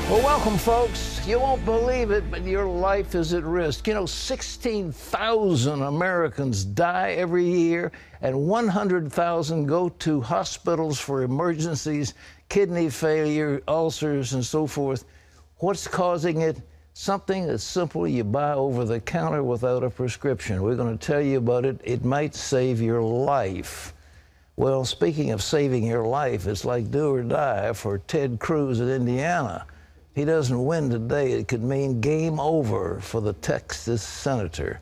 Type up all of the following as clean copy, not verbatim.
Well, welcome, folks. You won't believe it, but your life is at risk. You know, 16,000 Americans die every year, and 100,000 go to hospitals for emergencies, kidney failure, ulcers, and so forth. What's causing it? Something that's simple you buy over the counter without a prescription. We're going to tell you about it. It might save your life. Well, speaking of saving your life, it's like do or die for Ted Cruz in Indiana. He doesn't win today, it could mean game over for the Texas senator,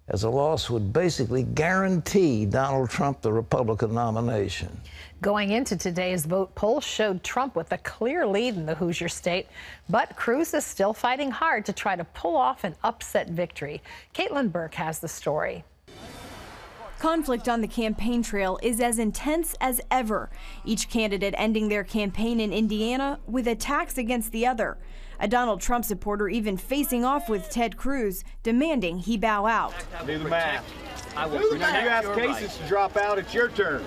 as a loss would basically guarantee Donald Trump the Republican nomination. Going into today's vote, polls showed Trump with a clear lead in the Hoosier state, but Cruz is still fighting hard to try to pull off an upset victory. Caitlin Burke has the story. Conflict on the campaign trail is as intense as ever, each candidate ending their campaign in Indiana with attacks against the other. A Donald Trump supporter even facing off with Ted Cruz, demanding he bow out. Do the math. I will protect your right. You ask cases to drop out, it's your turn.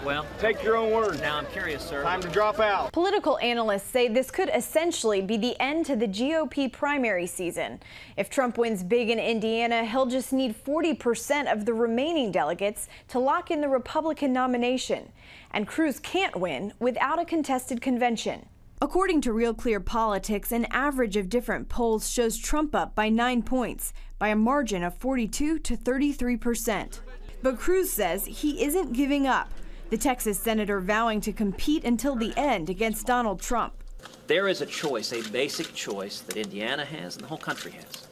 Well, take your own words. Now I'm curious, sir. Time to drop out. Political analysts say this could essentially be the end to the GOP primary season. If Trump wins big in Indiana, he'll just need 40% of the remaining delegates to lock in the Republican nomination. And Cruz can't win without a contested convention. According to Real Clear Politics, an average of different polls shows Trump up by 9 points, by a margin of 42 to 33%. But Cruz says he isn't giving up. The Texas senator vowing to compete until the end against Donald Trump. There is a choice, a basic choice that Indiana has and the whole country has.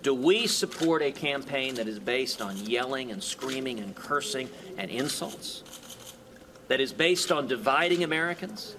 Do we support a campaign that is based on yelling and screaming and cursing and insults? That is based on dividing Americans?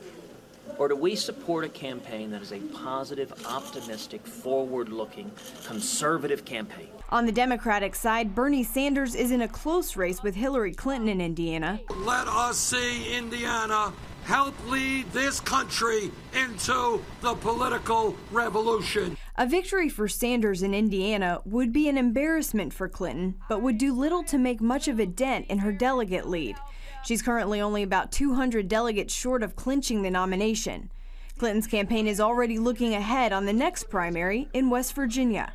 Or do we support a campaign that is a positive, optimistic, forward-looking, conservative campaign? On the Democratic side, Bernie Sanders is in a close race with Hillary Clinton in Indiana. Let us see Indiana help lead this country into the political revolution. A victory for Sanders in Indiana would be an embarrassment for Clinton, but would do little to make much of a dent in her delegate lead. She's currently only about 200 delegates short of clinching the nomination. Clinton's campaign is already looking ahead on the next primary in West Virginia.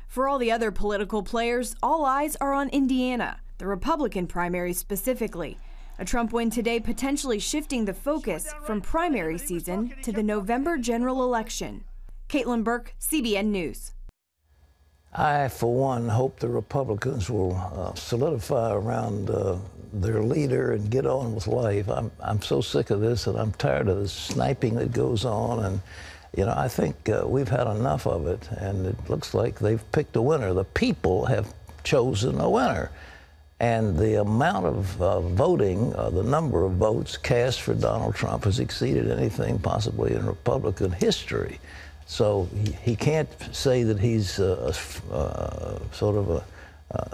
For all the other political players, all eyes are on Indiana, the Republican primary specifically. A Trump win today potentially shifting the focus from primary season to the November general election. Caitlin Burke, CBN News. I, for one, hope the Republicans will solidify around their leader and get on with life. I'm so sick of this, and I'm tired of the sniping that goes on. And, you know, I think we've had enough of it, and it looks like they've picked a winner. The people have chosen a winner. And the amount of voting, the number of votes cast for Donald Trump has exceeded anything possibly in Republican history. So he can't say that he's sort of a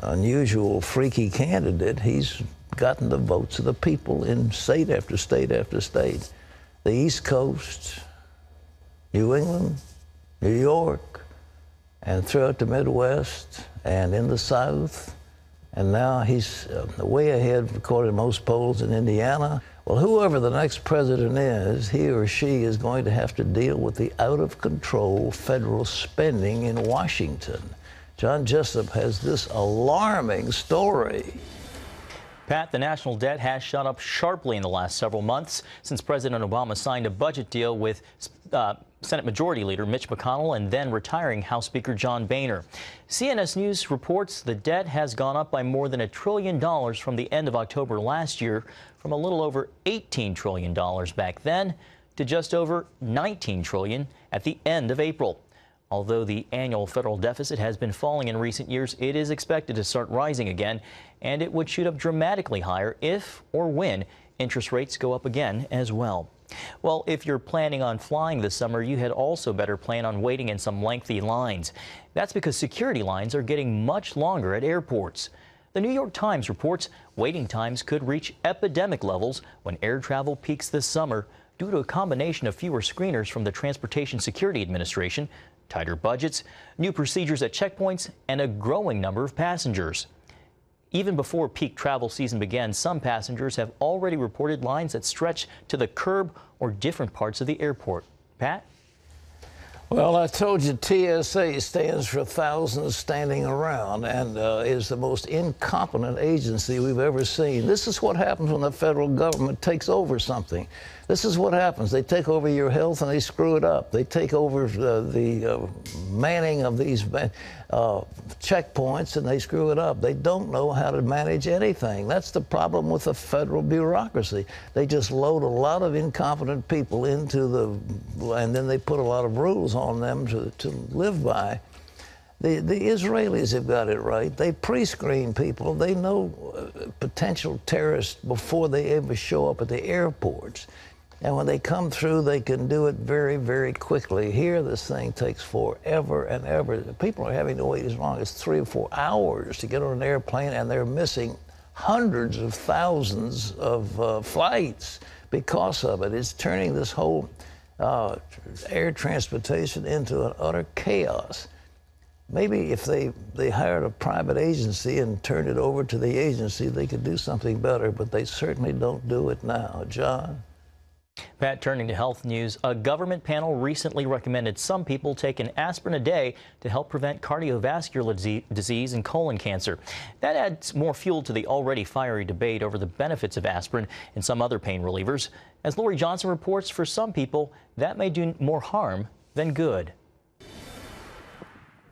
unusual, freaky candidate. He's gotten the votes of the people in state after state after state. The East Coast, New England, New York, and throughout the Midwest, and in the South. And now he's way ahead, according to most polls, in Indiana. Well, whoever the next president is, he or she is going to have to deal with the out-of-control federal spending in Washington. John Jessup has this alarming story. Pat, the national debt has shot up sharply in the last several months since President Obama signed a budget deal with Senate Majority Leader Mitch McConnell and then retiring House Speaker John Boehner. CNS News reports the debt has gone up by more than $1 trillion from the end of October last year, from a little over $18 trillion back then to just over $19 trillion at the end of April. Although the annual federal deficit has been falling in recent years, it is expected to start rising again, and it would shoot up dramatically higher if or when interest rates go up again as well. Well, if you're planning on flying this summer, you had also better plan on waiting in some lengthy lines. That's because security lines are getting much longer at airports. The New York Times reports waiting times could reach epidemic levels when air travel peaks this summer due to a combination of fewer screeners from the Transportation Security Administration, tighter budgets, new procedures at checkpoints, and a growing number of passengers. Even before peak travel season began, some passengers have already reported lines that stretch to the curb or different parts of the airport. Pat? Well, I told you TSA stands for Thousands Standing Around and is the most incompetent agency we've ever seen. This is what happens when the federal government takes over something. This is what happens. They take over your health and they screw it up. They take over the manning of these checkpoints and they screw it up. They don't know how to manage anything. That's the problem with the federal bureaucracy. They just load a lot of incompetent people into and then they put a lot of rules on them to live by. The Israelis have got it right. They pre-screen people. They know potential terrorists before they ever show up at the airports. And when they come through, they can do it very, very quickly. Here, this thing takes forever and ever. People are having to wait as long as 3 or 4 hours to get on an airplane, and they're missing hundreds of thousands of flights because of it. It's turning this whole air transportation into an utter chaos. Maybe if they hired a private agency and turned it over to the agency, they could do something better, but they certainly don't do it now. John? Pat, turning to health news, a government panel recently recommended some people take an aspirin a day to help prevent cardiovascular disease and colon cancer. That adds more fuel to the already fiery debate over the benefits of aspirin and some other pain relievers. As Lori Johnson reports, for some people, that may do more harm than good.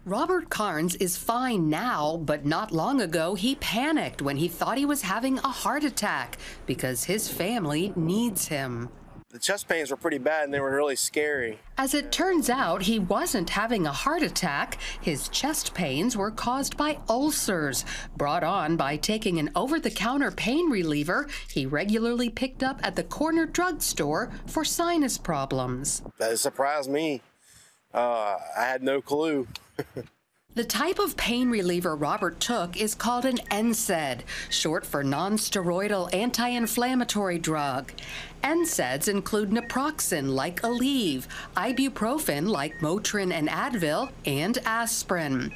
Robert Carnes is fine now, but not long ago he panicked when he thought he was having a heart attack because his family needs him. The chest pains were pretty bad and they were really scary. As it turns out, he wasn't having a heart attack. His chest pains were caused by ulcers, brought on by taking an over-the-counter pain reliever he regularly picked up at the corner drugstore for sinus problems. That surprised me. I had no clue. The type of pain reliever Robert took is called an NSAID, short for non-steroidal anti-inflammatory drug. NSAIDs include naproxen like Aleve, ibuprofen like Motrin and Advil, and aspirin.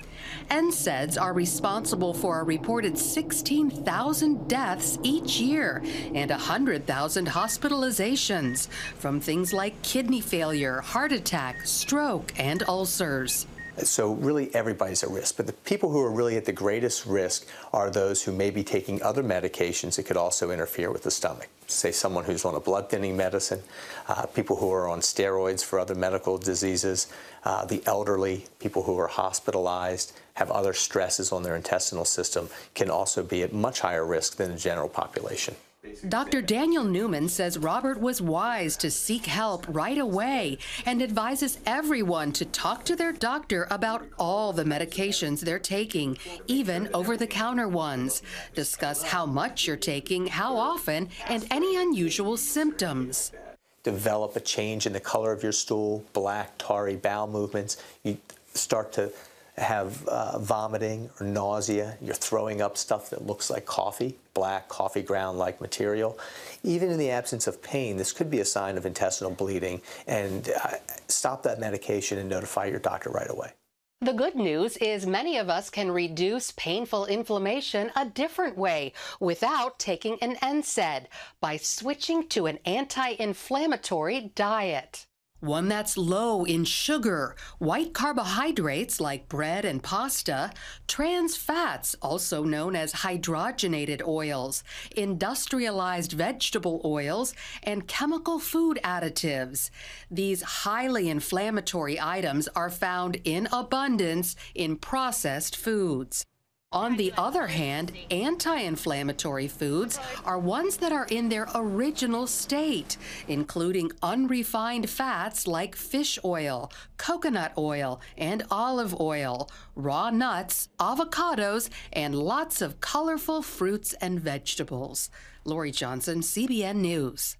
NSAIDs are responsible for a reported 16,000 deaths each year and 100,000 hospitalizations from things like kidney failure, heart attack, stroke, and ulcers. So really everybody's at risk, but the people who are really at the greatest risk are those who may be taking other medications that could also interfere with the stomach. Say someone who's on a blood thinning medicine, people who are on steroids for other medical diseases, the elderly, people who are hospitalized, have other stresses on their intestinal system, can also be at much higher risk than the general population. Dr. Daniel Newman says Robert was wise to seek help right away and advises everyone to talk to their doctor about all the medications they're taking, even over-the-counter ones. Discuss how much you're taking, how often, and any unusual symptoms. Develop a change in the color of your stool, black, tarry bowel movements. You start to have vomiting or nausea, you're throwing up stuff that looks like coffee, black coffee ground-like material. Even in the absence of pain, this could be a sign of intestinal bleeding, and stop that medication and notify your doctor right away. The good news is many of us can reduce painful inflammation a different way without taking an NSAID, by switching to an anti-inflammatory diet. One that's low in sugar, white carbohydrates like bread and pasta, trans fats, also known as hydrogenated oils, industrialized vegetable oils, and chemical food additives. These highly inflammatory items are found in abundance in processed foods. On the other hand, anti-inflammatory foods are ones that are in their original state, including unrefined fats like fish oil, coconut oil, and olive oil, raw nuts, avocados, and lots of colorful fruits and vegetables. Lori Johnson, CBN News.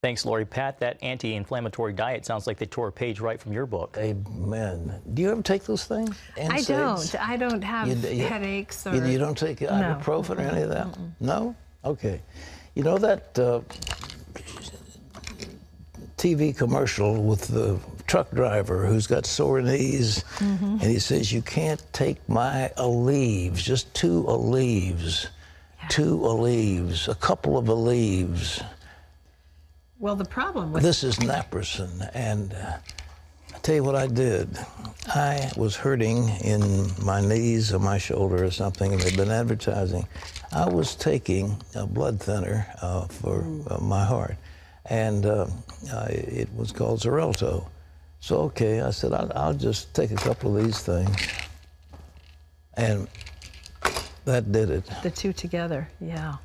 Thanks, Lori. Pat, that anti-inflammatory diet sounds like they tore a page right from your book. Amen. Do you ever take those things? NSAIDs? I don't have headaches. Or... You don't take ibuprofen or any of that? No? Okay. You know that TV commercial with the truck driver who's got sore knees, and he says, you can't take my Aleve, just 2 Aleves, 2 Aleves, a couple of Aleves. Well, the problem with this is naproxen, and I tell you what I did. I was hurting in my knees or my shoulder or something, and they've been advertising. I was taking a blood thinner for my heart, and it was called Xarelto. So, okay, I said, I'll just take a couple of these things, and that did it. the two together, yeah.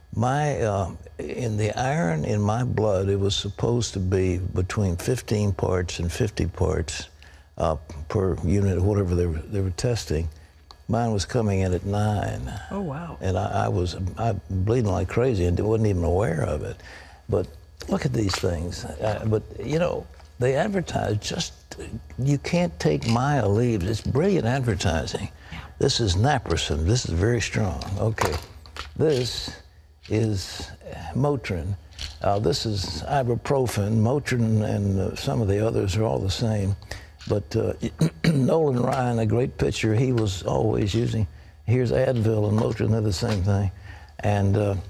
In the iron in my blood, it was supposed to be between 15 parts and 50 parts per unit of whatever they were testing. Mine was coming in at 9. Oh, wow. And I was bleeding like crazy and wasn't even aware of it. But look at these things. But, you know, they advertise just, you can't take Maya leaves. It's brilliant advertising. Yeah. This is naproxen. This is very strong. Okay. This is Motrin. This is ibuprofen. Motrin and some of the others are all the same. But Nolan Ryan, a great pitcher, he was always using, here's Advil and Motrin, they're the same thing. And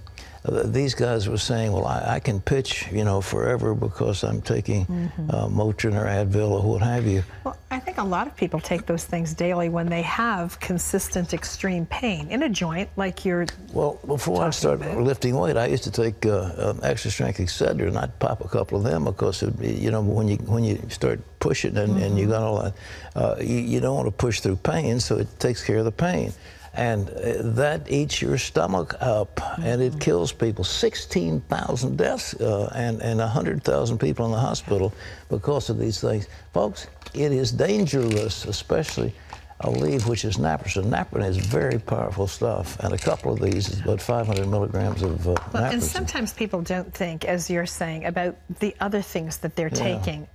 these guys were saying, well, I can pitch, you know, forever because I'm taking Motrin or Advil or what have you. Well, I think a lot of people take those things daily when they have consistent extreme pain in a joint, like you're. Well, before I started lifting weight, I used to take extra strength Excedrin, and I'd pop a couple of them because, you know, when you start pushing and you got all that, you don't want to push through pain, so it takes care of the pain. And that eats your stomach up, and it kills people. 16,000 deaths and 100,000 people in the hospital because of these things. Folks, it is dangerous, especially a leaf which is naproxen. Naproxen is very powerful stuff, and a couple of these is about 500 milligrams of naproxen. And sometimes people don't think, as you're saying, about the other things that they're taking.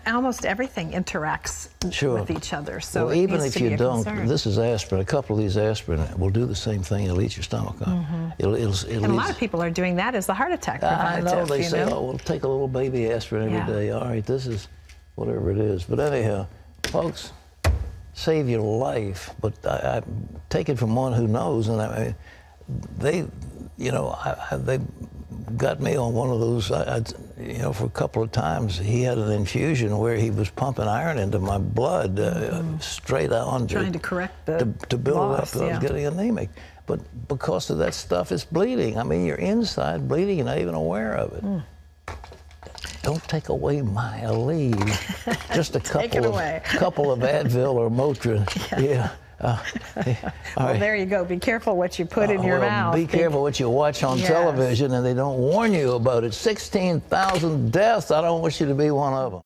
Almost everything interacts with each other, so well, it even needs if to be you a don't, concern. this is aspirin. A couple of these aspirin will do the same thing. It'll eat your stomach up. It'll and a lot of people are doing that as the heart attack I preventative. know, they say, oh, we'll take a little baby aspirin every day. All right, this is whatever it is. But anyhow, folks, save your life. But I take it from one who knows, and I mean, they, you know, they got me on one of those. You know, for a couple of times, he had an infusion where he was pumping iron into my blood straight on, trying to correct the to build loss, it up. I was getting anemic, but because of that stuff, it's bleeding. I mean, you're inside bleeding, you're not even aware of it. Don't take away my leave. Just a couple of Advil or Motrin. Yeah. Well, there you go. Be careful what you put in your mouth. Be careful what you watch on television, and they don't warn you about it. 16,000 deaths. I don't want you to be one of them.